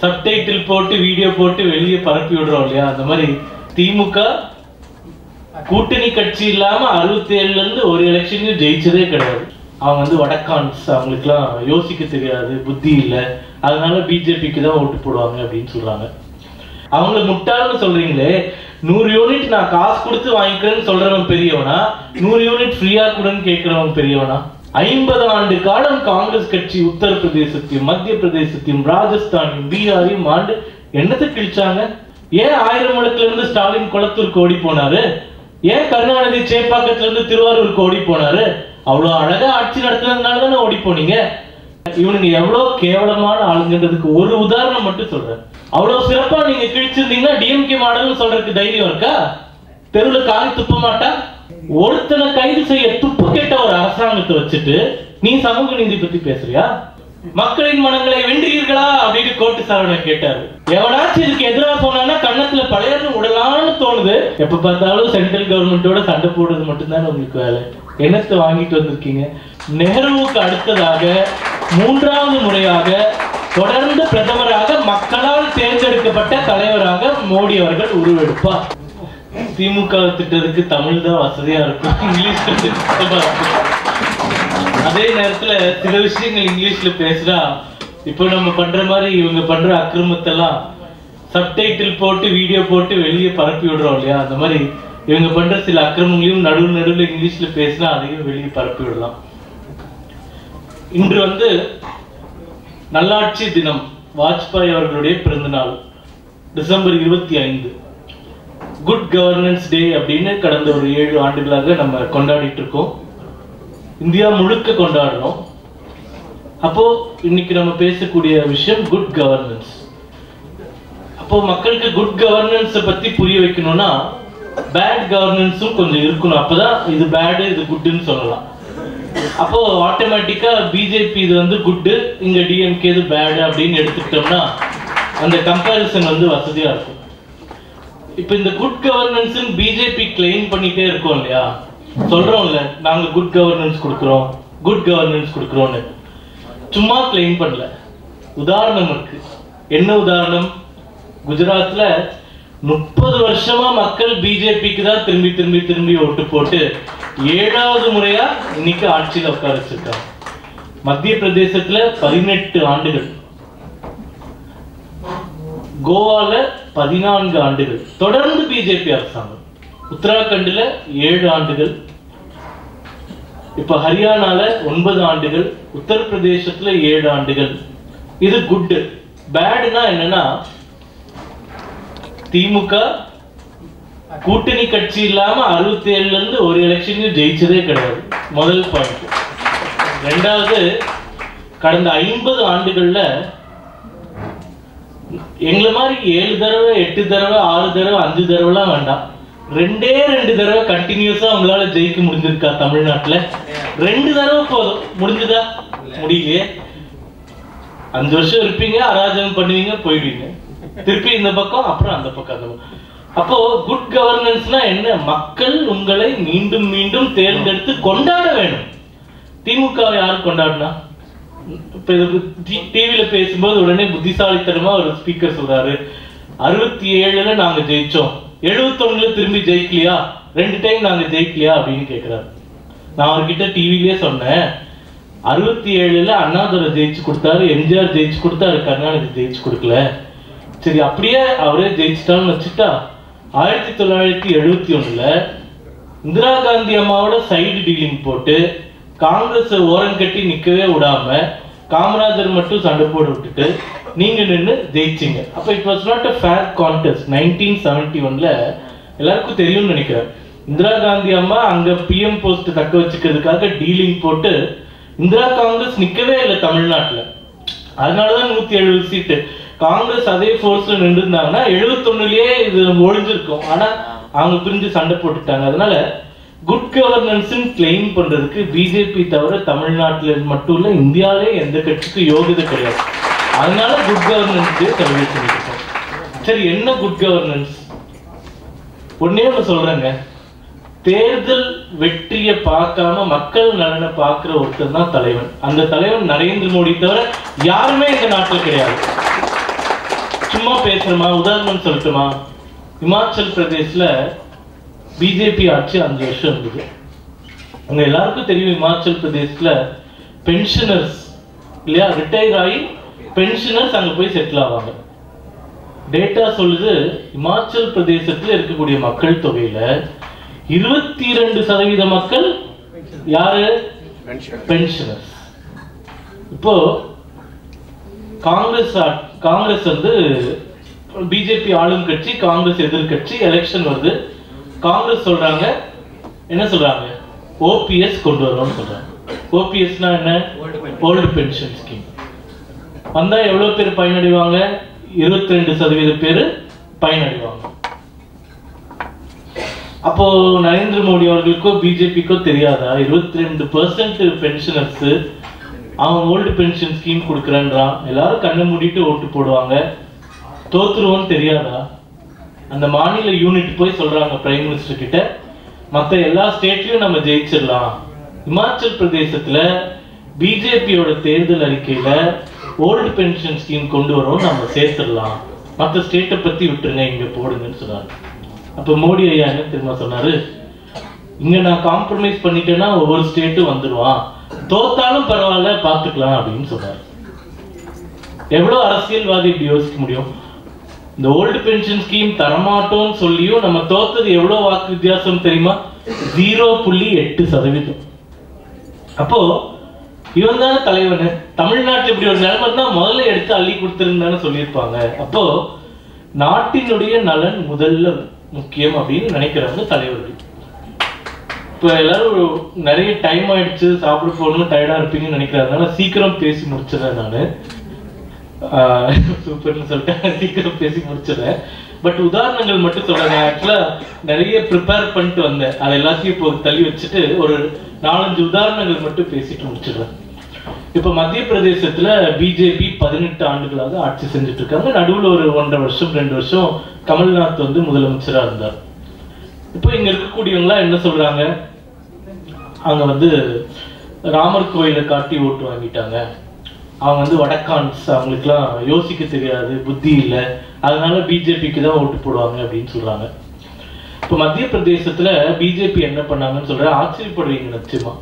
Subtitle போட்டு video போட்டு வெளியே பரப்பி விடுறோம் இல்லையா, அந்த மாதிரி திமுக கூட்டணி கட்சி இல்லாம 67ல இருந்து ஒரு எலெக்ஷனையும் ஜெயிச்சதே கிடையாது. அவங்க வந்து வடக்கான்ஸ், அவங்களுக்குலாம் யோசிக்க தெரியாது, புத்தி இல்லை, அதனால பிஜேபிக்கு தான் ஓட்டு போடுவாங்க அப்படின்னு சொல்றாங்க. அவங்கள முட்டாள்னு சொல்றீங்களே, 100 யூனிட் நான் காசு கொடுத்து வாங்கிக்கிறேன்னு சொல்றவன் பெரியவனா, 100 யூனிட் ஃப்ரீயா கூடன்னு கேட்கிறவன் பெரியவனா? 50 ஆண்டு காலம் காங்கிரஸ் கட்சி உத்தரப்பிரதேசத்தையும் மத்திய பிரதேசத்தையும் ராஜஸ்தானையும் பீகாரையும் ஆண்டு என்னத்தை கிழிச்சாங்க? ஏன் 1000 விளக்குல இருந்து ஸ்டாலின் குளத்தூருக்கு ஓடி போனாரு? ஏன் கருணாநிதி சேப்பாக்கத்துல இருந்து திருவாரூருக்கு ஓடி போனாரு? அவ்வளவு அழகா ஆட்சி நடத்துனதுனால தானே ஓடி போனீங்க. இவனுங்க எவ்வளவு கேவலமான ஆளுங்கன்றதுக்கு ஒரு உதாரணம் மட்டும் சொல்றேன். அவ்வளவு சிறப்பா நீங்க கிழிச்சிருந்தீங்கன்னா டிஎம்கே மாடல்னு சொல்றதுக்கு தைரியம் இருக்கா? தெருவுல காய் துப்ப மாட்டா? ஒருத்தனை கைது செய்ய துப்பு கேட்ட ஒரு அரசாங்கத்தை வச்சுட்டு நீ சமூக நீதி பத்தி பேசுறியா? மக்களின் மனங்களை வென்றீர்களா அப்படின்னு கோட்டு சாரணர் கேட்டாரு. எவனாச்சும் இதுக்கு எதிராக சொன்னா கண்ணத்துல பழையன்னு விடலான்னு தோணுது. எப்ப பார்த்தாலும் சென்ட்ரல் கவர்மெண்டோட சண்டை போடுறது மட்டும்தான் உங்களுக்கு வேலை. என்னத்தை வாங்கிட்டு வந்திருக்கீங்க? நெஹ்ருவுக்கு அடுத்ததாக 3வது முறையாக தொடர்ந்து பிரதமராக மக்களால் தேர்ந்தெடுக்கப்பட்ட தலைவராக மோடி அவர்கள் உருவெடுப்பார். திமுக திட்டத்துக்கு தமிழ் தான் வசதியா இருக்கும், இங்கிலீஷ்ல இருக்கும். அதே நேரத்துல சில விஷயங்கள் இங்கிலீஷ்ல பேசுறா இப்போ நம்ம பண்ற மாதிரி இவங்க பண்ற அக்கிரமத்தெல்லாம் சப்டைட்டில் போட்டு வீடியோ போட்டு வெளியே பரப்பி விடுறோம் இல்லையா, அந்த மாதிரி இவங்க பண்ற சில அக்கிரமங்களையும் நடுவில் இங்கிலீஷ்ல பேசினா அதையும் வெளியே பரப்பி விடலாம். இன்று வந்து நல்லாட்சி தினம், வாஜ்பாய் அவர்களுடைய பிறந்த நாள் டிசம்பர் 25. குட் கவர்னன்ஸ் டே அப்படின்னு கடந்த ஒரு 7 ஆண்டுகளாக நம்ம கொண்டாடிட்டு இருக்கோம். இந்தியா முழுக்க கொண்டாடுறோம். அப்போ இன்னைக்கு நம்ம பேசக்கூடிய விஷயம் குட் கவர்னன்ஸ். அப்போ மக்களுக்கு குட் கவர்னன்ஸ் பத்தி புரிய வைக்கணும்னா பேட் கவர்னன்ஸும் கொஞ்சம் இருக்கணும். அப்பதான் இது பேடு இது குட்னு சொல்லலாம். அப்போ ஆட்டோமேட்டிக்கா பிஜேபி இது வந்து குட்டு, இங்க டிஎம்கே இது பேடு அப்படின்னு எடுத்துக்கிட்டோம்னா அந்த கம்பேரிசன் வந்து வசதியா இருக்கும். இப்ப இந்த குட் கவர்னன்ஸ் பிஜேபி கிளைம் பண்ணிட்டே இருக்கோம் இல்லையா, சொல்றோம்ல நாங்க குட் கவர்னன்ஸ் கொடுக்கிறோம் குட் கவர்னன்ஸ் கொடுக்கிறோம்னு. சும்மா கிளைம் பண்ணல, உதாரணம் இருக்கு. என்ன உதாரணம்? குஜராத்ல 30 வருஷமா மக்கள் பிஜேபிக்கு தான் திரும்பி திரும்பி திரும்பி ஓட்டு போட்டு 7வது முறையா இன்னைக்கு ஆட்சியில் உட்கார வச்சிருக்காங்க. மத்திய பிரதேசத்துல 18 ஆண்டுகள், கோவால 14 ஆண்டுகள் தொடர்ந்து பிஜேபி அரசாங்கம், உத்தராகண்ட்ல 7 ஆண்டுகள், இப்ப ஹரியானால 9 ஆண்டுகள், உத்தரப்பிரதேசத்துல 7 ஆண்டுகள். இது குட். பேட்னா என்னன்னா, திமுக கூட்டணி கட்சி இல்லாம 67ல இருந்து ஒரு எலெக்ஷனையும் ஜெயிச்சதே கிடையாது. முதல் பாயிண்ட். ரெண்டாவது, கடந்த 50 ஆண்டுகள்ல எங்களை மாதிரி 7 தடவை 8 தடவை 6 தடவை 5 தடவைலாம் வேண்டாம், 2 தடவை கண்டினியூஸா உங்களால ஜெயிக்க முடிஞ்சிருக்கா தமிழ்நாட்டுல? 2 தடவை போதும். முடிஞ்சுதா? முடியலையே. 5 வருஷம் இருப்பீங்க, அராஜகம் பண்ணுவீங்க, போயிடுவீங்க, திருப்பி இந்த பக்கம் அப்புறம் அந்த பக்கம். அப்போ குட் கவர்னன்ஸ்னா என்ன? மக்கள் உங்களை மீண்டும் மீண்டும் தேர்ந்தெடுத்து கொண்டாட வேணும். திமுக யார் கொண்டாடினா? இப்ப டிவியில பேசும்போது உடனே புத்திசாலித்தனமா ஒரு ஸ்பீக்கர் சொல்றாரு, 67ல நாங்க ஜெயிச்சோம், 71ல திரும்பி ஜெயிக்கலையா, 2 டைம் நாங்க ஜெயிக்கலையா அப்படின்னு கேட்கிறாரு. நான் அவர்கிட்ட டிவிலேயே சொன்னேன், 67ல அண்ணாதுரை ஜெயிச்சு கொடுத்தாரு, எம்ஜிஆர் ஜெயிச்சு கொடுத்தாரு, கருணாநிதி ஜெயிச்சு கொடுக்கல. சரி, அப்படியே அவரே ஜெயிச்சிட்டான்னு வச்சுட்டா, 1971ல இந்திரா காந்தி அம்மாவோட சைடு டீலிங் போட்டு காங்கிரஸ் ஓரம் கட்டி நிக்கவே விடாம காமராஜர் மட்டும் சண்டை போட விட்டுட்டு நீங்க நின்று ஜெயிச்சிங்க. அப்ப it was not a fair contest. 1971ல எல்லாருக்கும் தெரியும்னு நினைக்கிறேன், இந்திரா காந்தி அம்மா அங்க பிஎம் போஸ்ட் தக்க வச்சுக்கிறதுக்காக டீலிங் போட்டு இந்திரா காங்கிரஸ் நிக்கவே இல்லை தமிழ்நாட்டுல. அதனாலதான் 170 சீட்டு. காங்கிரஸ் அதே போர்ஸ்ல நின்று இருந்தாங்கன்னா 71லயே இது ஒழிஞ்சிருக்கும். ஆனா அவங்க பிரிஞ்சு சண்டை போட்டுட்டாங்க. அதனால குட் கவர்னன்ஸ் கிளைம் பண்றதுக்கு பிஜேபி தவிர தமிழ்நாட்டில் மட்டும் இல்ல, இந்தியாவிலே எந்த கட்சிக்கும் யோகிதை கிடையாது. அதனால குட் கவர்னன்ஸ் கல்வி சொல்லியிருக்கோம். சரி, என்ன குட் கவர்னன்ஸ்? ஒன்னே ஒன்று சொல்றேங்க, தேர்தல் வெற்றியை பார்க்காம மக்கள் நலனை பார்க்கிற ஒருத்தர் தான் தலைவன். அந்த தலைவன் நரேந்திர மோடி தவிர யாருமே இந்த நாட்டில் கிடையாது. சும்மா பேசுறமா உதாரணம் சொல்லட்டுமா? இமாச்சல் பிரதேஷ்ல பிஜேபி ஆட்சி 5 வருஷம் இருந்தது. அங்க எல்லாருக்கும் தெரியும் இமாச்சல் பிரதேஷ்ல பென்ஷனர்ஸ் இல்லையா, ரிட்டையர் ஆகி பென்ஷனர்ஸ் அங்க போய் செட்டில் ஆவாங்க. டேட்டா சொல்லுது இமாச்சல் பிரதேசத்தில் இருக்கக்கூடிய மக்கள் தொகையில 22% மக்கள் யாரு? பென்ஷனர்ஸ். இப்போ காங்கிரஸ் வந்து பிஜேபி ஆளும் கட்சி, காங்கிரஸ் எதிர்கட்சி, எலெக்ஷன் வருது. காங்கிரஸ் சொல்றாங்க, என்ன சொல்றாங்க? ஓபிஎஸ் கொண்டு வரோம்னு சொல்றாங்க. ஓபிஎஸ்னா என்ன? Old pension scheme. வந்தா எவ்வளவு பேர் பயனடைவாங்க? 22% பேர் பயனடைவாங்க. அப்போ நரேந்திர மோடி அவர்களுக்கோ பிஜேபிக்கோ தெரியாதா 22% பென்ஷனர்ஸ் அவன் ஓல்டு பென்ஷன் ஸ்கீம் கொடுக்குறேன்றான், எல்லாரும் கண்ணை மூடிட்டு ஓட்டு போடுவாங்க, தோத்துருவோன்னு தெரியாதா? அந்த மாநில யூனிட் போய் சொல்றாங்க பிரைம் மினிஸ்டர் கிட்ட, மற்ற எல்லா ஸ்டேட்லயும் நம்ம ஜெயிச்சிடலாம், இமாச்சல் பிரதேசத்துல பிஜேபியோட தேர்தல் அறிக்கையில ஓல்டு பென்ஷன் ஸ்கீம் கொண்டு வரோம், நம்ம சேர்த்துடலாம், மற்ற ஸ்டேட்டை பத்தி விட்டுருங்க, இங்க போடுங்கன்னு சொன்னாரு. அப்ப மோடி ஐயா என்ன தெரியுமா சொன்னாரு? இங்க நான் காம்ப்ரமைஸ் பண்ணிட்டேன்னா ஒவ்வொரு ஸ்டேட்டும் வந்துடுவான், தோத்தாலும் பரவாயில்ல பாத்துக்கலாம் அப்படின்னு சொன்னாரு. எவ்வளவு அரசியல்வாதி இப்படி யோசிக்க முடியும்? இந்த ஓல்டு பென்ஷன் ஸ்கீம் தரமாட்டோம்னு சொல்லியும் நம்ம தோத்தது எவ்வளவு வாக்கு வித்தியாசம் தெரியுமா? 0.8%. அப்போ இவன் தானே தலைவன். தமிழ்நாட்டில் இப்படி ஒரு நிலைமை தான் முதல்ல எடுத்து அள்ளி கொடுத்துருந்தான்னு சொல்லியிருப்பாங்க. அப்போ நாட்டினுடைய நலன் முதல்ல முக்கியம் அப்படின்னு நினைக்கிறவங்க தலைவர்கள். இப்போ எல்லாரும் நிறைய டைம் ஆயிடுச்சு, சாப்பிட போகணும், டயர்டா இருப்பீங்கன்னு நினைக்கிறாங்க. சீக்கிரம் பேசி முடிச்சிடறேன் நானு. சூப்பர்னு சொல்லிட்டு சீக்கிரம் பேசி முடிச்சிடறேன். பட் உதாரணங்கள் மட்டும் சொல்றேன். ஆக்சுவலா நிறைய ப்ரிப்பேர் பண்ணிட்டு வந்தேன், அதை எல்லாத்தையும் இப்போ தள்ளி வச்சுட்டு ஒரு 4-5 உதாரணங்கள் மட்டும் பேசிட்டு முடிச்சிடுறேன். இப்ப மத்திய பிரதேசத்துல பிஜேபி 18 ஆண்டுகளாக ஆட்சி செஞ்சுட்டு இருக்காங்க. நடுவில் ஒரு 1.5 வருஷம் 2 வருஷம் கமல்நாத் வந்து முதலமைச்சரா இருந்தார். இப்போ இங்க இருக்கக்கூடியவங்களா என்ன சொல்றாங்க? அங்க வந்து ராமர் கோயிலை காட்டி ஓட்டு வாங்கிட்டாங்க, அவங்க வந்து வடக்கான்ஸ், அவங்களுக்குலாம் யோசிக்க தெரியாது, புத்தி இல்லை, அதனால பிஜேபிக்கு தான் ஓட்டு போடுவாங்க அப்படின்னு சொல்றாங்க. இப்போ மத்திய பிரதேசத்துல பிஜேபி என்ன பண்ணாங்கன்னு சொல்ற ஆச்சரியப்படுவீங்க நிச்சயமா.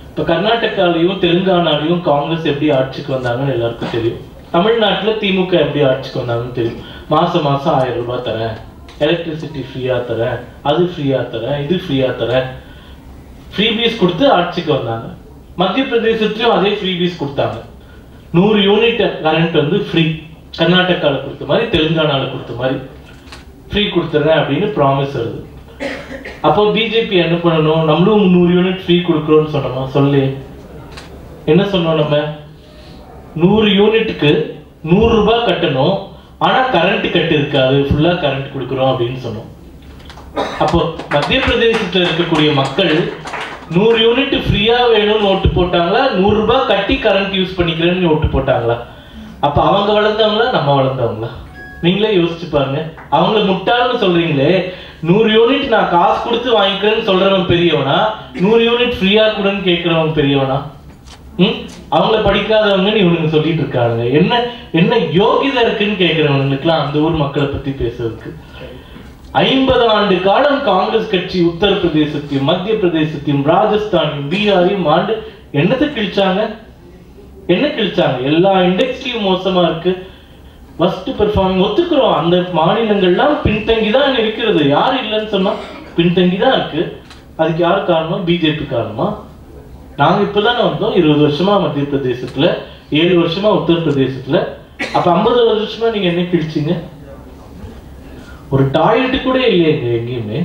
இப்போ கர்நாடகாலையும் தெலுங்கானாலையும் காங்கிரஸ் எப்படி ஆட்சிக்கு வந்தாங்கன்னு எல்லாருக்கும் தெரியும். தமிழ்நாட்டில் திமுக எப்படி ஆட்சிக்கு வந்தாங்கன்னு தெரியும். மாசம் 1000 ரூபாய் தரேன், எலக்ட்ரிசிட்டி ஃப்ரீயா தரேன், அது ஃப்ரீயா தரேன், இது ஃப்ரீயா தரேன், ஃப்ரீபீஸ் கொடுத்து ஆட்சிக்கு வந்தாங்க. மத்திய பிரதேசத்திலையும் அதே ஃப்ரீபீஸ் கொடுத்தாங்க. 100 யூனிட் கரண்ட் வந்து ஃப்ரீ, கர்நாடகாவில் கொடுத்த மாதிரி தெலுங்கானாவில் கொடுத்த மாதிரி ஃப்ரீ கொடுத்துறேன் அப்படின்னு ப்ராமிஸ் வருது. அப்போ பிஜேபி என்ன பண்ணணும்? நம்மளும் 100 யூனிட் ஃப்ரீ கொடுக்குறோம்னு சொன்னோமா? சொல்லு, என்ன சொன்னோம்? நம்ம 100 யூனிட்டுக்கு 100 ரூபாய் கட்டணும், ஆனா கரண்ட் கட்டு இருக்காது, ஃபுல்லா கரண்ட் கொடுக்குறோம் அப்படின்னு சொன்னோம். அப்போ மத்திய பிரதேசத்தில் இருக்கக்கூடிய மக்கள் 100 யூனிட் ஃப்ரீயா வேணும்னு ஓட்டு போட்டாங்களா, 100 ரூபாய் கட்டி கரண்ட் யூஸ் பண்ணிக்கிறேன்னு ஓட்டு போட்டாங்களா? அப்ப அவங்க வளர்ந்தவங்களா நம்ம வளர்ந்தவங்களா? நீங்களே யோசிச்சு பாருங்க. அவங்கள முட்டாள்னு சொல்றீங்களே, 100 யூனிட் நான் காசு கொடுத்து வாங்கிக்கிறேன்னு சொல்றவன் பெரியவனா, 100 யூனிட் ஃப்ரீயா கூடன்னு கேட்கிறவன் பெரியவனா? அவங்கள படிக்காதவங்கன்னு இவனுங்க சொல்லிட்டு இருக்காங்க. என்ன என்ன யோகிதா இருக்குன்னு கேட்கிறவங்களுக்குலாம் அந்த ஊர் மக்களை பத்தி பேசுறதுக்கு. 50 ஆண்டு காலம் காங்கிரஸ் கட்சி உத்தரப்பிரதேசத்தையும் மத்திய பிரதேசத்தையும் ராஜஸ்தானையும் பீகாரையும் ஆண்டு என்னத்தை கிழிச்சாங்க? என்ன கிழிச்சாங்க? எல்லா இண்டெக்ஸ்லயும் மோசமா இருக்கு, ஃபர்ஸ்ட் பெர்ஃபார்மிங் ஒத்துக்கிறோம். அந்த மாநிலங்கள்லாம் பின்தங்கி தான் இருக்கிறது, யாரு இல்லைன்னு சொன்னா பின்தங்கி தான் இருக்கு. அதுக்கு யாரு காரணம்? பிஜேபி காரணமா? நாங்க இப்பதானே வந்தோம், 20 வருஷமா மத்திய பிரதேசத்துல, 7 வருஷமா உத்தரப்பிரதேசத்துல. அப்ப 50 வருஷமா நீங்க என்ன கிழிச்சீங்க? ஒரு டாய்லெட் கூட இல்லையங்க எங்கேயுமே.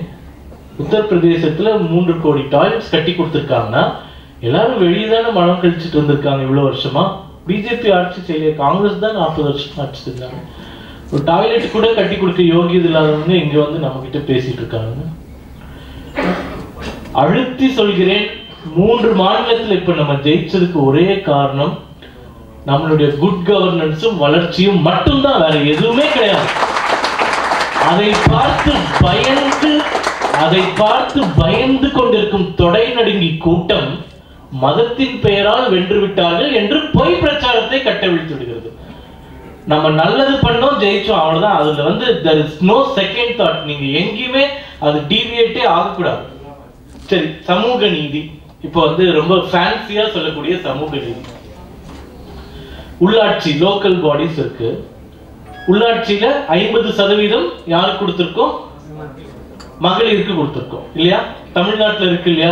உத்தரப்பிரதேசத்துல 3 கோடி டாய்லெட்ஸ் கட்டி கொடுத்துருக்காங்கன்னா எல்லாரும் வெளியே தானே மனம் கழிச்சுட்டு வந்திருக்காங்க இவ்வளவு வருஷமா. பிஜேபி ஆட்சி செய்யல, காங்கிரஸ் தான் 40 வருஷம் ஆட்சி செஞ்சாங்க. ஒரு டாய்லெட் கூட கட்டி கொடுக்க யோகியது இல்லாதவங்க இங்க வந்து நம்ம கிட்ட பேசிட்டு இருக்காங்க. அழுத்தி சொல்கிறேன், 3 மாநிலத்தில் இப்ப நம்ம ஜெயிச்சதுக்கு ஒரே காரணம் நம்மளுடைய குட் கவர்னன்ஸும் வளர்ச்சியும் மட்டும்தான், வேற எதுவுமே கிடையாது. அதை பார்த்து பயந்து கொண்டிருக்கும் தொடை நடுங்கி கூட்டம் மதத்தின் பெயரால் வென்று விட்டார்கள் என்று பொய் பிரச்சாரத்தை கட்டவிழ்த்து விடுகிறது. நம்ம நல்லது பண்ணோம் ஜெயிச்சோம் அவ்வளவுதான். அதுல வந்து there is no second thought. நீங்க எங்கேயுமே அது டீவியேட்டே ஆகக்கூடாது. சரி, சமூக நீதி இப்போ வந்து ரொம்ப ஃபேன்சியா சொல்லக்கூடிய சமூக நீதி. உள்ளாட்சி லோக்கல் பாடிஸ் இருக்கு. உள்ளாட்சியில 50% யாருக்கு கொடுத்திருக்கோம்? மகளிருக்கு கொடுத்திருக்கோம் இல்லையா? தமிழ்நாட்டுல இருக்கு இல்லையா?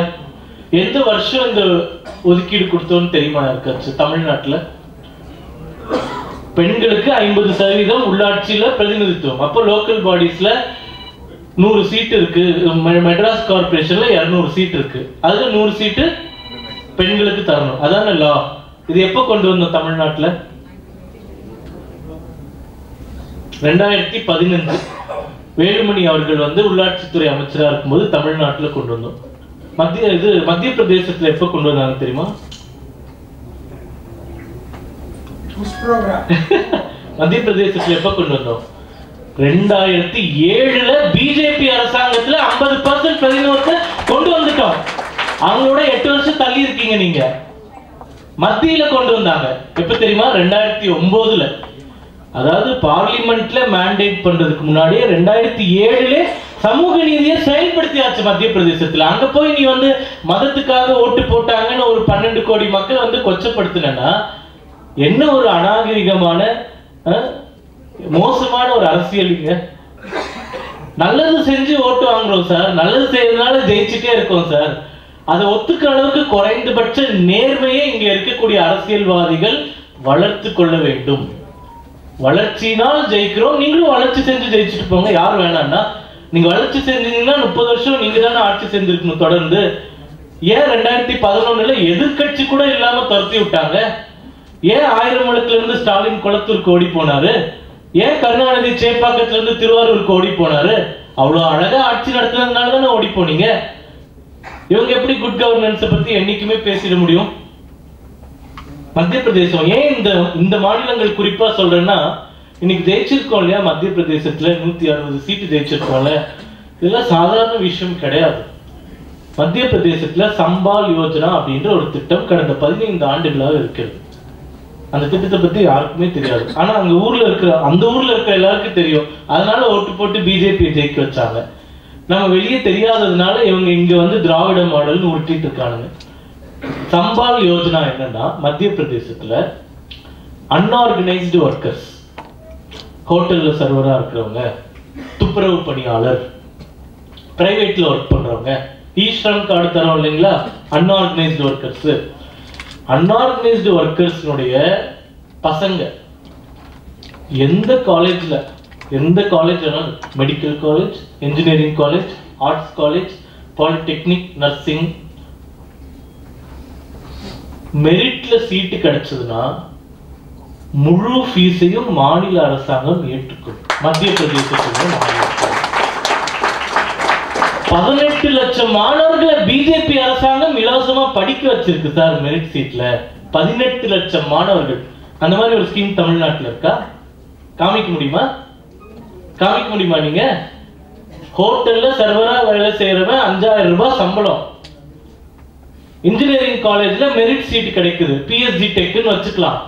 எந்த வருஷம் இந்த ஒதுக்கீடு கொடுத்தோம்னு தெரியுமா இருக்காச்சு? தமிழ்நாட்டுல பெண்களுக்கு 50% உள்ளாட்சியில பிரதிநிதித்துவம். அப்போ லோக்கல் பாடிஸ்ல 100 சீட் இருக்கு. மெட்ராஸ் கார்பரேஷன்ல 200 சீட் இருக்கு. அதுல 100 சீட்டு பெண்களுக்கு தரணும். அதான லா. இது எப்ப கொண்டு வந்தோம் தமிழ்நாட்டுல? 2015 வேலுமணி அவர்கள் வந்து உள்ளாட்சித்துறை அமைச்சரா இருக்கும்போது தமிழ்நாட்டுல கொண்டு வந்தோம். மத்திய பிரதேசத்துல எப்ப கொண்டு வந்தாங்க தெரியுமா? மத்திய பிரதேசத்துல எப்ப கொண்டு வந்தோம்? 2007 பிஜேபி அரசாங்கத்துல 50% பிரதிநிதித்துவத்தை கொண்டு வந்துட்டோம். அவங்களோட 8 வருஷம் தள்ளி இருக்கீங்க நீங்க. மத்தியில கொண்டு வந்தாங்க எப்ப தெரியுமா? 2009. அதாவது பார்லிமெண்ட்ல மேண்டேட் பண்றதுக்கு முன்னாடியே 2007 சமூக நீதியை செயல்படுத்தியாச்சு மத்திய பிரதேசத்துல. அங்க போய் நீ வந்து மதத்துக்காக ஓட்டு போட்டாங்கன்னு ஒரு 12 கோடி மக்கள் வந்து கொச்சப்படுத்தினா என்ன ஒரு அநாகரிகமான மோசமான ஒரு அரசியலுங்க. நல்லது செஞ்சு ஓட்டு வாங்குறோம் சார், நல்லது செய்யறதுனால ஜெயிச்சுட்டே இருக்கோம் சார். அதை ஒத்துக்கிற அளவுக்கு குறைந்தபட்ச நேர்மையை இங்க இருக்கக்கூடிய அரசியல்வாதிகள் வளர்த்து கொள்ள வேண்டும். வளர்ச்சினால் ஜெயிக்கிறோம், நீங்களும் வளர்ச்சி செஞ்சு ஜெயிச்சுட்டு போங்க. யார் வேணாம்னா நீங்க வளர்ச்சி செஞ்சீங்கன்னா 30 வருஷம் நீங்க தானே ஆட்சி செஞ்சிருக்கணும் தொடர்ந்து. ஏன் 2011 எதிர்கட்சி கூட இல்லாம துரத்தி விட்டாங்க? ஏன் ஆயிரமலுக்குல இருந்து ஸ்டாலின் குளத்தூருக்கு ஓடி போனாரு? ஏன் கருணாநிதி சேப்பாக்கத்துல இருந்து திருவாரூருக்கு ஓடி போனாரு? அவ்வளவு அழகா ஆட்சி நடத்துனதுனால தானே ஓடி போனீங்க. இவங்க எப்படி குட் கவர்னன்ஸ் பத்தி என்னைக்குமே பேசிட முடியும்? மத்திய பிரதேசம் ஏன் இந்த மாநிலங்கள் குறிப்பா சொல்றேன்னா, இன்னைக்கு ஜெயிச்சிருக்கோம் இல்லையா மத்திய பிரதேசத்துல 160 சீட்டு ஜெயிச்சிருக்கோம்ல. இதெல்லாம் சாதாரண விஷயம் கிடையாது. மத்திய பிரதேசத்துல சம்பால் யோஜனா அப்படின்ற ஒரு திட்டம் கடந்த 15 ஆண்டுகளாக இருக்கிறது. அந்த திட்டத்தை பத்தி யாருக்குமே தெரியாது. ஆனா அந்த ஊர்ல இருக்கிற எல்லாருக்கும் தெரியும். அதனால ஓட்டு போட்டு பிஜேபி ஜெயிக்க வச்சாங்க. நம்ம வெளியே தெரியாததுனால இவங்க இங்க வந்து திராவிட மாடல்னு உருட்டிட்டு இருக்கானுங்க. சம்பால் யோஜனா என்னன்னா, மத்திய பிரதேசத்துல அன்ஆர்கனைஸ்டு ஒர்க்கர்ஸ், ஹோட்டல்ல சர்வரா இருக்கிறவங்க, துப்புரவு பணியாளர், பிரைவேட்ல ஒர்க் பண்றவங்க, ஈஸ்ரம் கார்டு தரோம் இல்லைங்களா, அன்ஆர்கனைஸ்டு ஒர்க்கர்ஸ். அன்ஆர்கனைஸ்டு ஒர்க்கர்ஸ்னுடைய பசங்க எந்த college medical college, engineering college, arts college, polytechnic, nursing, மெரிட்ல சீட்டு கிடைச்சதுன்னா முழு ஃபீஸையும் மாநில அரசாங்கம் ஏற்றுக்கும். மத்திய பிரதேசத்தில் 18 லட்சம் மாணவர்களை பிஜேபி அரசாங்கம் இலவசமா படிக்க வச்சிருக்கு சார். மெரிட் சீட்ல 18 லட்சம் மாணவர்கள். அந்த மாதிரி ஒரு ஸ்கீம் தமிழ்நாட்டில் இருக்கா? காமிக்க முடியுமா? நீங்க ஹோட்டல்ல சர்வரா வேலை செய்யறவன் 5000 ரூபாய் சம்பளம், இன்ஜினியரிங் காலேஜ்ல மெரிட் சீட் கிடைக்குது, பிஎஸ்ஜி டெக்னு வச்சுக்கலாம்.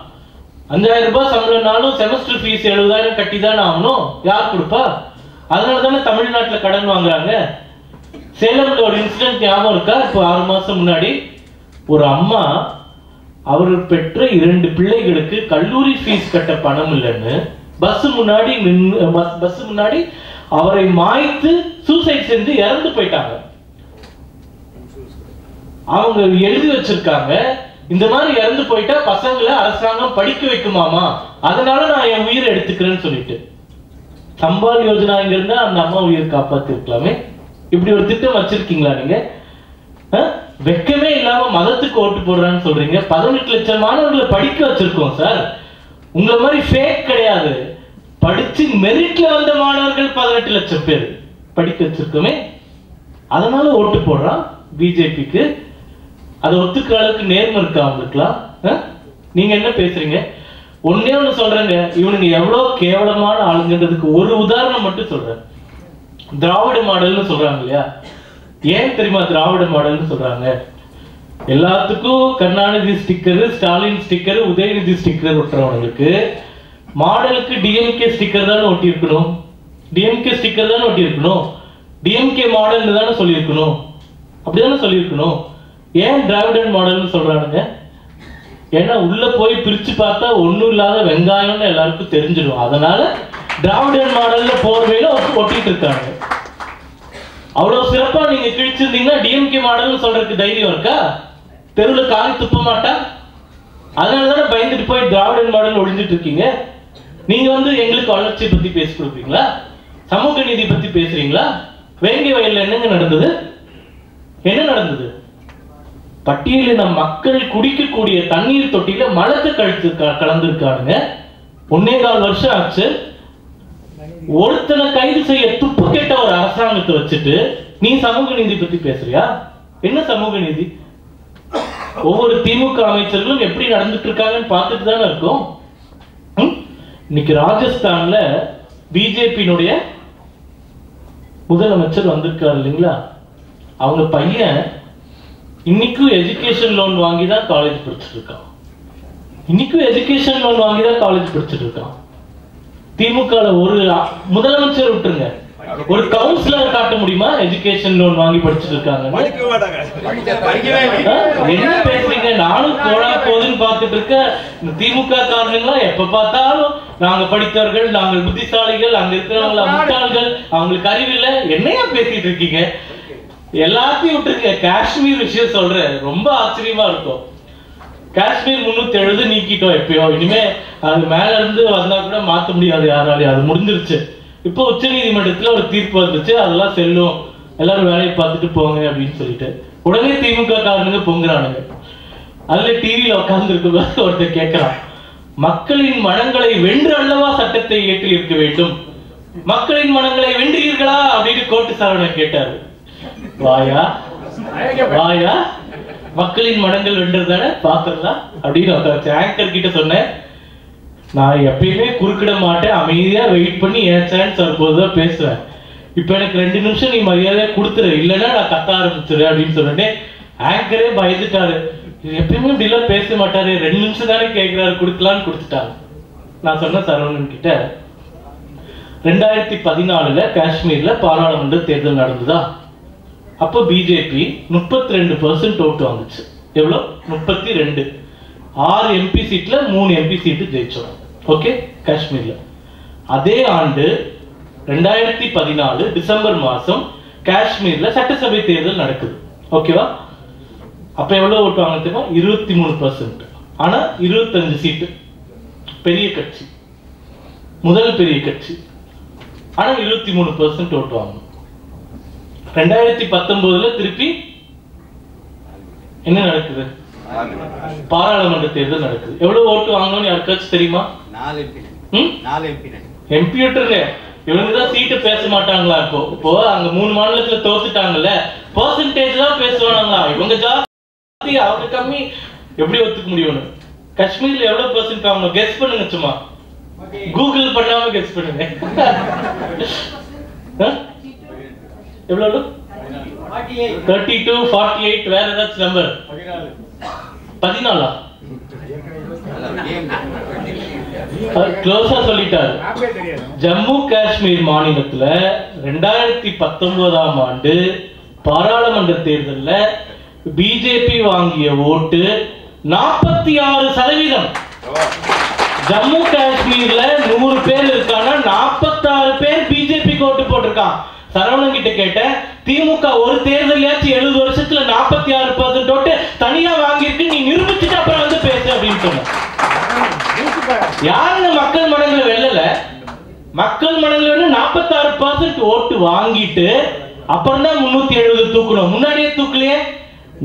5000 ரூபாய் சம்பளம்னாலும் செமஸ்டர் ஃபீஸ் 70,000 கட்டி தானே ஆகணும். யார் கொடுப்பா? அதனால தானே தமிழ்நாட்டில் கடன் வாங்குறாங்க. சேலம்ல ஒரு இன்சிடென்ட் ஞாபகம் இருக்கா? இப்போ 6 மாசம் முன்னாடி ஒரு அம்மா அவர் பெற்ற 2 பிள்ளைகளுக்கு கல்லூரி ஃபீஸ் கட்ட பணம் இல்லைன்னு பஸ் முன்னாடி அவரை மாய்த்து சூசைட் செஞ்சு இறந்து போயிட்டாங்க. அவங்க எழுதி வச்சிருக்காங்க, இந்த மாதிரி இறந்து போயிட்டா பசங்களை அரசாங்கம் படிக்க வைக்குமாமா, அதனால நான் என் உயிரை எடுத்துக்கிறேன்னு சொல்லிட்டு. சம்பால் யோஜனா இங்க இருந்தா அந்த அம்மா உயிர் காப்பாத்தி இருக்கலாமே. இப்படி ஒரு திட்டம் வச்சிருக்கீங்களா நீங்க? வெக்கமே இல்லாம மதத்துக்கு ஓட்டு போடுறான்னு சொல்றீங்க. 18 லட்சம் மாணவர்களை படிக்க வச்சிருக்கோம் சார். உங்களை மாதிரி ஃபேக் கிடையாது. படிச்சு மெரிட்ல வந்த மாணவர்கள் 18 லட்சம் பேர் படிக்க வச்சிருக்கோமே. அதனால ஓட்டு போடுறான் பிஜேபிக்கு. அதை ஒத்துக்கிற அளவுக்கு நேர்மை இருக்கா அவங்களுக்குலாம்? நீங்க என்ன பேசுறீங்க? ஒன்னே ஒண்ணு சொல்றேங்க, இவனுங்க எவ்வளவு கேவலமான ஆளுங்கிறதுக்கு ஒரு உதாரணம் மட்டும் சொல்றேன். திராவிட மாடல்னு சொல்றாங்க இல்லையா? ஏன் தெரியுமா திராவிட மாடல்னு சொல்றாங்க? எல்லாத்துக்கும் Karunanidhi sticker, Stalin sticker, Udhayanidhi sticker ஒட்டுறவங்களுக்கு மாடலுக்கு டிஎம்கே ஸ்டிக்கர் தானே ஒட்டி இருக்கணும், டிஎம்கே ஸ்டிக்கர் தானே ஒட்டி இருக்கணும், டிஎம்கே மாடல் தானே சொல்லியிருக்கணும், அப்படிதானே சொல்லியிருக்கணும். ஏன் டிராவிடன் மாடல்னு சொல்றானுங்க? ஏன்னா உள்ள போய் பிரிச்சு பார்த்தா ஒண்ணும் இல்லாத வெங்காயம்னு எல்லாருக்கும் தெரிஞ்சிடும். அதனால டிராவிடன் மாடல்ல போர்வையில ஒட்டிட்டு இருக்காங்க. அவ்வளவு சிறப்பா நீங்க கிழிச்சிருந்தீங்கன்னா டிஎம்கே மாடல்னு சொல்றதுக்கு தைரியம் இருக்கா? தெருவில் கால் துப்ப மாட்டா? அதனாலதானே பயந்துட்டு போய் டிராவிடன் மாடல் ஒழிஞ்சிட்டு இருக்கீங்க. நீங்க எங்களுக்கு வளர்ச்சி பத்தி பேசி கொடுப்பீங்களா? சமூக நீதி பத்தி பேசுறீங்களா? வேங்கை வயல்ல என்னங்க நடந்தது? என்ன நடந்தது? பட்டியலின மக்கள் குடிக்கக்கூடிய தண்ணீர் தொட்டியில மலத்தை கழித்து கலந்துருக்கானுங்க. 1.25 வருஷம் ஆச்சு. ஒருத்தனை கைது செய்ய துப்பு கேட்ட ஒரு அரசாங்கத்தை வச்சுட்டு நீ சமூக நீதி பத்தி பேசுறியா? என்ன சமூக நீதி? ஒவ்வொரு திமுக அமைச்சர்களும் எப்படி நடந்துட்டு இருக்காங்கன்னு பார்த்துட்டு தானே இருக்கும். இன்னைக்கு ராஜஸ்தான்ல பிஜேபியினுடைய முதலமைச்சர் வந்திருக்காரு இல்லைங்களா? அவங்க பையன் இன்னைக்கும் எஜுகேஷன் லோன் வாங்கி தான் காலேஜ் படிச்சுட்டு இருக்கான். இன்னைக்கும் எஜுகேஷன் லோன் வாங்கி தான் காலேஜ் படிச்சுட்டு இருக்கான். திமுக ஒரு முதலமைச்சர் விட்டுருங்க, ஒரு கவுன்சிலர் காட்ட முடியுமா எஜுகேஷன் லோன் வாங்கி படிச்சுட்டு இருக்காங்க? என்ன பேசுறீங்க? நானும் போனா போதுன்னு பார்த்துட்டு இருக்க. இந்த திமுக காரணங்களா எப்ப பார்த்தாலும் நாங்க படித்தவர்கள், நாங்கள் புத்திசாலிகள், அங்க இருக்கிறவங்க முட்டாள்கள், அவங்களுக்கு அறிவில்லை, என்னையா பேசிட்டு இருக்கீங்க? எல்லாத்தையும் விட்டுருங்க. காஷ்மீர் விஷயம் சொல்றேன், ரொம்ப ஆச்சரியமா இருக்கும். காஷ்மீர் 370 நீக்கிட்டோம் எப்பயோ. இனிமே அது மேல இருந்து வந்தா கூட மாத்த முடியாது யாராலையும், அது முடிஞ்சிருச்சு. இப்போ உச்ச நீதிமன்றத்துல ஒரு தீர்ப்பு வந்துச்சு, அதெல்லாம் செல்லும், எல்லாரும் வேலையை பார்த்துட்டு போங்க அப்படின்னு சொல்லிட்டு உடனே திமுக காரனுங்க பொங்குறானுங்க. அதுல டிவியில உட்கார்ந்து இருக்கும்போது ஒருத்தர் கேட்கிறான், மக்களின் மனங்களை வென்று அல்லவா சட்டத்தை ஏற்றி இருக்க வேண்டும், மக்களின் மனங்களை வென்றீர்களா அப்படின்னு கோட்டு சரவணன் கேட்டாரு. வாயா வாயா, மக்களின் மனங்கள் வென்றதானே பாக்குறதா அப்படின்னு ஆங்கர் கிட்ட சொன்னேன். நான் எப்பயுமே குறுக்கிட மாட்டேன், அமைதியா வெயிட் பண்ணி என் சான்ஸ் வரும்போதுதான் பேசுவேன். இப்ப எனக்கு 2 நிமிஷம் நீ மரியாதையா கொடுத்துரு, இல்லைன்னா நான் கத்த ஆரம்பிச்சிரு அப்படின்னு சொன்னேன். ஆங்கரே பயந்துட்டாரு, எப்பயுமே இப்படி எல்லாம் பேச மாட்டாரு, 2 நிமிஷம் தானே கேட்கிறாரு, கொடுக்கலான்னு கொடுத்துட்டாங்க. நான் சொன்ன சரவணன் கிட்ட 2014 காஷ்மீர்ல பாராளுமன்ற தேர்தல் நடந்ததா? அப்போ பிஜேபி 32% ஓட்டு வந்துச்சு. எவ்வளோ? 32. 6 எம்பி சீட்ல 3 எம்பி சீட்டு ஜெயிச்சோம். ஓகே, காஷ்மீர்ல. அதே ஆண்டு 2014 டிசம்பர் மாசம் காஷ்மீர்ல சட்டசபை தேர்தல் நடக்குது. ஓகேவா? அப்ப எவ்வளவு ஓட்டு வாங்க தெரியுமா? 23%. ஆனா 25 சீட்டு. பெரிய கட்சி, முதல் பெரிய கட்சி. ஆனா 23% ஓட்டு வாங்க. 2019 திருப்பி என்ன நடக்குது? பாராளுமன்ற தேர்தல் நடக்குது. எவ்வளவு ஓட்டு வாங்கணும்னு யாருக்காச்சும் தெரியுமா? 4 எம்பி. இவங்கதான் சீட்டு பேச மாட்டாங்களா? இப்போ அங்க 3 மாநிலத்துல தோத்துட்டாங்கல்ல, பெர்சன்டேஜ் தான் பேசுவாங்களா? இவங்க ஜாஸ்தி அவங்க கம்மி, எப்படி ஒத்துக்க முடியும்? காஷ்மீர்ல எவ்வளவு பெர்சன்ட் வாங்கணும்? கெஸ் பண்ணுங்க, சும்மா கூகுள் பண்ணாம கெஸ் பண்ணுங்க. எவ்வளவு? 32, 48. வேற ஏதாச்சும் நம்பர்? 14. க்ளோஸா சொல்லிட்டாரு. ஜம்மு காஷ்மீர் மாநிலத்துல 2019ஆம் ஆண்டு பாராளுமன்ற தேர்தல்ல பிஜேபி வாங்கிய ஓட்டு 46%. ஜம்மு காஷ்மீர்ல 100 பேர் இருக்காங்க, 46 பேர் பிஜேபி ஓட்டு போட்டிருக்கான். சரவணன் கிட்ட கேட்டேன், திமுக ஒரு தேர்தலையாச்சும் 70 வருஷத்துல 46% ஓட்டு தனியா வாங்கியிருக்கு, நீ நிரூபிச்சுட்டு அப்புறம் வந்து பேசு அப்படின்னு சொன்ன. யாருங்க மக்கள் மனங்களை வெல்லல? மக்கள் மனங்களை 46% ஓட்டு வாங்கிட்டு அப்புறம் தான் 370 தூக்கணும். முன்னாடியே தூக்கலையே.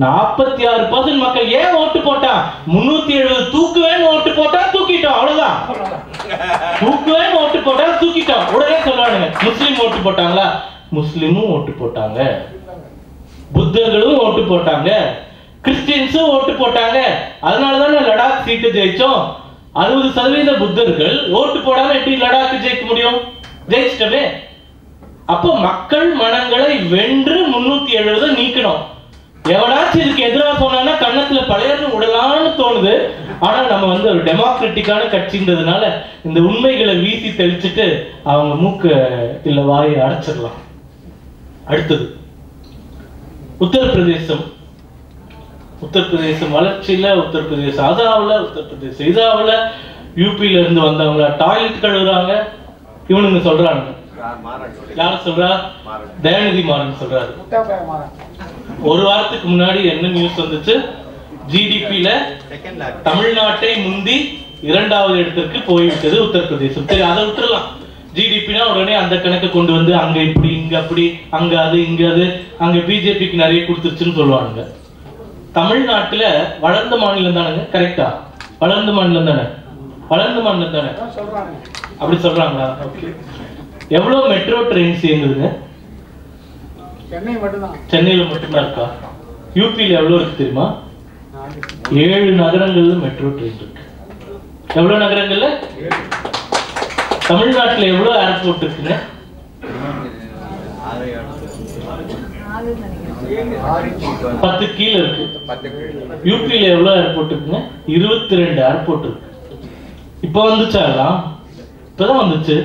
46% மக்கள் ஏன் ஓட்டு போட்டா? 370 தூக்குவேன்னு ஓட்டு போட்டா தூக்கிட்டோம், அவ்வளவுதான். தூக்குவேன்னு ஓட்டு போட்டா தூக்கிட்டோம். உடனே சொல்றானுங்க, முஸ்லிம் ஓட்டு போட்டாங்களா? முஸ்லிமும் ஓட்டு போட்டாங்க, புத்தர்களும் ஓட்டு போட்டாங்க, கிறிஸ்டியன்ஸும் ஓட்டு போட்டாங்க. அதனாலதான் லடாக் சீட்டு ஜெயிச்சோம். 60% புத்தர்கள் ஓட்டு போடாம எப்படி லடாக் ஜெயிக்க முடியும்? ஜெயிச்சிட்டமே. அப்போ மக்கள் மனங்களை வென்று 370 நீக்கணும். எவனாச்சும் இதுக்கு எதிராக போனா கண்ணத்துல பழையன்னு விடலான்னு தோணுது. ஆனா நம்ம வந்து ஒரு டெமோக்ராட்டிக்கான கட்சின்றதுனால இந்த உண்மைகளை வீசி தெளிச்சுட்டு அவங்க மூக்க இல்ல வாயை அடைச்சிடலாம். அடுத்தது உத்தரப்பிரதேசம். உத்தரப்பிரதேசம் வளர்ச்சியில, உத்தரப்பிரதேசம் அதாவில், உத்தரப்பிரதேசம் இதாவில், யூபியில இருந்து வந்தவங்க டாய்லெட் கழுவுறாங்க. இவனுங்க சொல்றாங்க, யார் சொல்றா? தயாநிதி மாறன் சொல்றாரு. ஒரு வாரத்துக்கு முன்னாடி என்ன நியூஸ் வந்துச்சு? ஜிடிபியில தமிழ்நாட்டை முந்தி 2வது இடத்திற்கு போய்விட்டது உத்தரப்பிரதேசம். சரி, அதை விட்டுறலாம். ஜிடிபினா உடனே அந்த கணக்கை கொண்டு வந்து அங்க இப்படி இங்க அப்படி அங்க அது இங்க அது அங்க பிஜேபிக்கு நிறைய கொடுத்துருச்சுன்னு சொல்லுவாங்க. தமிழ்நாட்டுல வளர்ந்த மாநிலம் தானேங்க? கரெக்டா? வளர்ந்த மாநிலம் தானே? வளர்ந்த மாநிலம் தானே அப்படி சொல்றாங்களா? எவ்வளவு மெட்ரோ ட்ரெயின்ஸ் இயங்குதுங்க? சென்னையில மட்டும்தான் இருக்கா? யூபியில எவ்வளவு இருக்கு தெரியுமா? 7 நகரங்கள்ல மெட்ரோ ட்ரெயின் இருக்கு. எவ்வளவு நகரங்கள்ல? தமிழ்நாட்டுல எவ்வளவு ஏர்போர்ட் இருக்குங்க? 10 கீழ இருக்கு. யூபியில எவ்வளவு ஏர்போர்ட் இருக்குங்க? 22 ஏர்போர்ட் இருக்கு. இப்ப வந்துச்சா? இப்பதான் வந்துச்சு.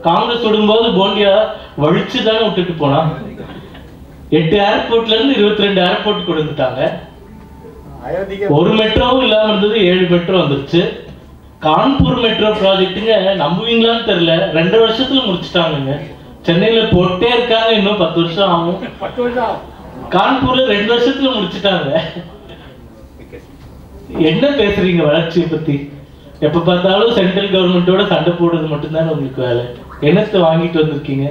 காங்கிரஸ் விடும்போது போண்டியா வழிச்சு தானே விட்டுட்டு போனா. 8 ஏர்போர்ட்ல இருந்து 22 ஏர்போர்ட் கொண்டு வந்துட்டாங்க. ஒரு மெட்ரோவும் இல்லாம இருந்தது, 7 மெட்ரோ வந்துருச்சு. கான்பூர் மெட்ரோ ப்ராஜெக்ட்டுங்க, நம்புவீங்களான்னு தெரியல, 2 வருஷத்துல முடிச்சுட்டாங்க. சென்னையில போட்டே இருக்காங்க, இன்னும் 10 வருஷம் ஆகும். கான்பூர்ல 2 வருஷத்துல முடிச்சுட்டாங்க. என்ன பேசுறீங்க வளர்ச்சியை பத்தி? எப்ப பார்த்தாலும் சென்ட்ரல் கவர்மெண்டோட சண்டை போடுறது மட்டும்தான் உங்களுக்கு வேலை. என்னத்தை வாங்கிட்டு வந்திருக்கீங்க?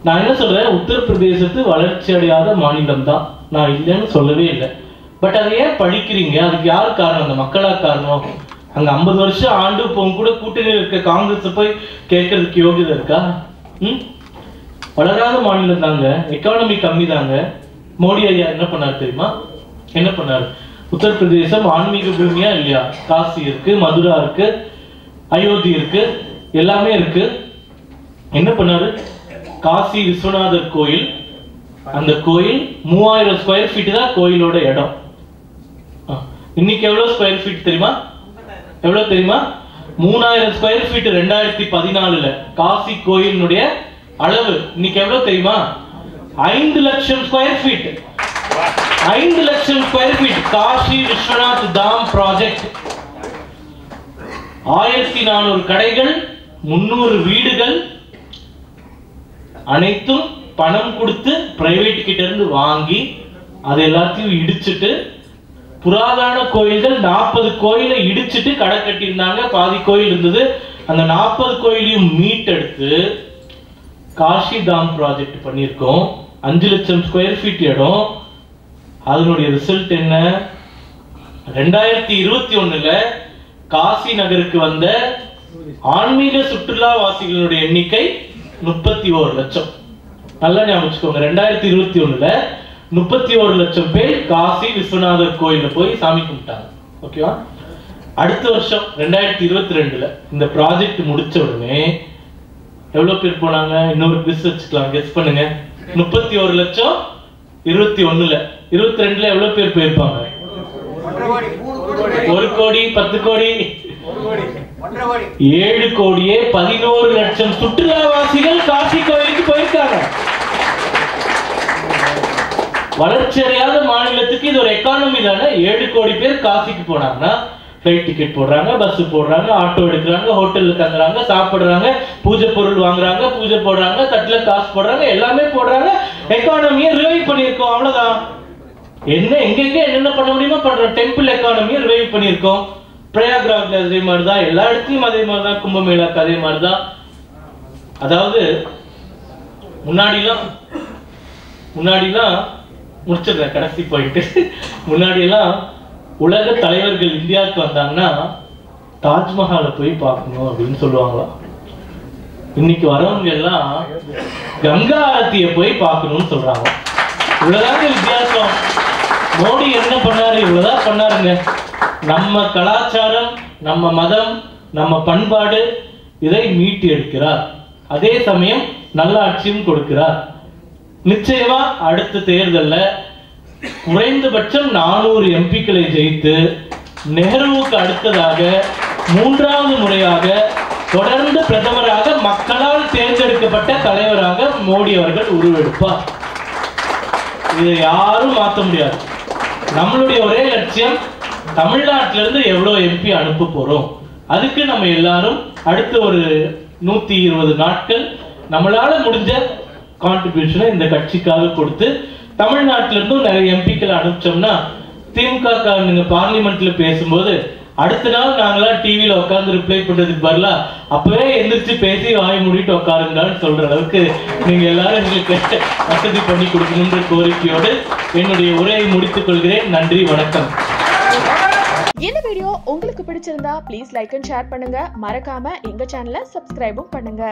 நான் என்ன சொல்றேன், உத்தரப்பிரதேசத்து வளர்ச்சி அடையாத மாநிலம் தான், நான் இல்லைன்னு சொல்லவே இல்லை. பட் அதை ஏன் படிக்கிறீங்க? அதுக்கு யார் காரணம்? அந்த மக்களா காரணம்? அங்க 50 வருஷம் ஆண்டு போகும் கூட கூட்டணியில் இருக்க காங்கிரஸ் போய் கேட்கறதுக்கு யோகியதை இருக்கா? வளராத மாநிலம் தாங்க, எக்கானமி கம்மி தாங்க. மோடி ஐயா என்ன பண்ணாரு தெரியுமா? என்ன பண்ணாரு? உத்தரப்பிரதேசம் ஆன்மீக பூமியா இல்லையா? காசி இருக்கு, மதுரா இருக்கு, அயோத்தி இருக்கு, எல்லாமே இருக்கு. என்ன பண்ணாரு? காசி விஸ்வநாதர் கோயில், அந்த கோயில் 3000 ஸ்கொயர் ஃபீட் தான் கோயிலோட இடம். இன்னைக்கு எவ்வளவு ஸ்கொயர் ஃபீட் தெரியுமா? எவ்வளவு தெரியுமா? 3000 ஸ்கொயர் ஃபீட் 2014ல காசி கோயிலுடைய அளவு. இன்னைக்கு எவ்வளவு தெரியுமா? 5 லட்சம் ஸ்கொயர் ஃபீட். 5 லட்சம் ஸ்கொயர் ஃபீட் காசி விஸ்வநாத் தாம் ப்ராஜெக்ட். 1400 கடைகள், 300 வீடுகள், அனைத்தும் பணம் கொடுத்து பிரைவேட் கிட்ட இருந்து வாங்கி அது எல்லாத்தையும் இடிச்சிட்டு, புராதன கோயில்கள் 40 கோயிலை இடிச்சிட்டு கடை கட்டியிருந்தாங்க. பாதி கோயில் இருந்தது, அந்த 40 கோயிலையும் மீட்டெடுத்து காசி தாம் ப்ராஜெக்ட் பண்ணியிருக்கோம். 5 லட்சம் ஸ்கொயர் ஃபீட் இடம். அதனுடைய ரிசல்ட் என்ன? 2021ல காசி நகருக்கு வந்த ஆன்மீக சுற்றுலா வாசிகளுடைய எண்ணிக்கை 31 லட்சம். நல்லா ஞாபகம் வச்சுக்கோங்க, 2021ல 31 லட்சம் பேர் காசி விஸ்வநாதர் கோயில போய் சாமி கும்பிட்டாங்க. ஓகேவா? அடுத்த வருஷம் 2022ல இந்த ப்ராஜெக்ட் முடிச்ச உடனே எவ்வளவு பேர் போனாங்க? இன்னொரு குவிஸ் வச்சுக்கலாம், கெஸ் பண்ணுங்க. 31 லட்சம் 21ல, 22ல எவ்வளவு பேர் போயிருப்பாங்க? 1 கோடி, 10 கோடி, 7 கோடியே 11 லட்சம் சுற்றுலாவாசிகள் காசி கோயிலுக்கு போயிருக்காங்க. வளர்ச்சி அடையாத மாநிலத்துக்கு இது ஒரு எக்கானமி தானே. 7 கோடி பேர் காசிக்கு போனாங்கன்னா ஃபிளைட் டிக்கெட் போடுறாங்க, பஸ் போடுறாங்க, ஆட்டோ எடுக்கிறாங்க, ஹோட்டல்ல தங்குறாங்க, சாப்பிடுறாங்க, பூஜை பொருள் வாங்குறாங்க, பூஜை போடுறாங்க, தட்டுல காசு போடுறாங்க, எல்லாமே போடுறாங்க. எக்கானமியை ரிவைவ் பண்ணியிருக்கோம், அவ்வளவுதான். என்ன எங்கெங்க என்னென்ன பண்ண முடியுமோ பண்றோம். டெம்பிள் எக்கானமியை ரிவைவ் பண்ணியிருக்கோம். பிரயாக்ராஜ்ல அதே மாதிரிதான், எல்லா இடத்துலயும் அதே மாதிரிதான், கும்பமேளாக்கு அதே மாதிரிதான். அதாவது முன்னாடிலாம் முடிச்சிடுறேன் கடைசி போயிட்டு. முன்னாடி எல்லாம் உலக தலைவர்கள் இந்தியாவுக்கு வந்தாங்கன்னா தாஜ்மஹாலை போய் பார்க்கணும் அப்படின்னு சொல்லுவாங்களாம். இன்னைக்கு வரவங்க எல்லாம் கங்கா ஆரத்தியை போய் பார்க்கணும்னு சொல்றாங்க. இவ்வளவுதாங்க வித்தியாசம். மோடி என்ன பண்ணாரு? இவ்வளவுதான் பண்ணாருங்க. நம்ம கலாச்சாரம், நம்ம மதம், நம்ம பண்பாடு இதை மீட்டு எடுக்கிறார். அதே சமயம் நல்ல ஆட்சியும் கொடுக்கிறார். நிச்சயமா அடுத்த தேர்தல்ல குறைந்தபட்சம் 400 எம்பிக்களை ஜெயித்து நேருவுக்கு அடுத்ததாக 3வது முறையாக தொடர்ந்து பிரதமராக மக்களால் தேர்ந்தெடுக்கப்பட்ட தலைவராக மோடி அவர்கள் உருவெடுப்பார். இதை யாரும் மாற்ற முடியாது. நம்மளுடைய ஒரே லட்சியம் தமிழ்நாட்டிலிருந்து எவ்வளவு எம்பி அனுப்ப போறோம். அதுக்கு நம்ம எல்லாரும் அடுத்த ஒரு 120 நாட்கள் நம்மளால முடிஞ்ச கான்ட்ரிபியூஷனை இந்த கட்சிக்காக கொடுத்து தமிழ்நாட்டிலிருந்தும் நிறைய எம்பிக்களை அனுப்பிச்சோம்னா திமுக நீங்க பார்லிமெண்ட்ல பேசும்போது அடுத்த நாள் நாங்களா டிவியில உட்கார்ந்து ரிப்ளை பண்றதுக்கு பதிலா அப்பவே எந்திரிச்சு பேசி வாய் மூடிட்டு உட்காருங்கன்னு சொல்ற அளவுக்கு நீங்க எல்லாரும் எங்களுக்கு வசதி பண்ணி கொடுக்கணுன்ற கோரிக்கையோடு என்னுடைய உரையை முடித்துக் கொள்கிறேன். நன்றி, வணக்கம். இந்த வீடியோ உங்களுக்கு பிடிச்சிருந்தா ப்ளீஸ் லைக் அண்ட் ஷேர் பண்ணுங்க. மறக்காம எங்க சேனலை சப்ஸ்கிரைபும் பண்ணுங்க.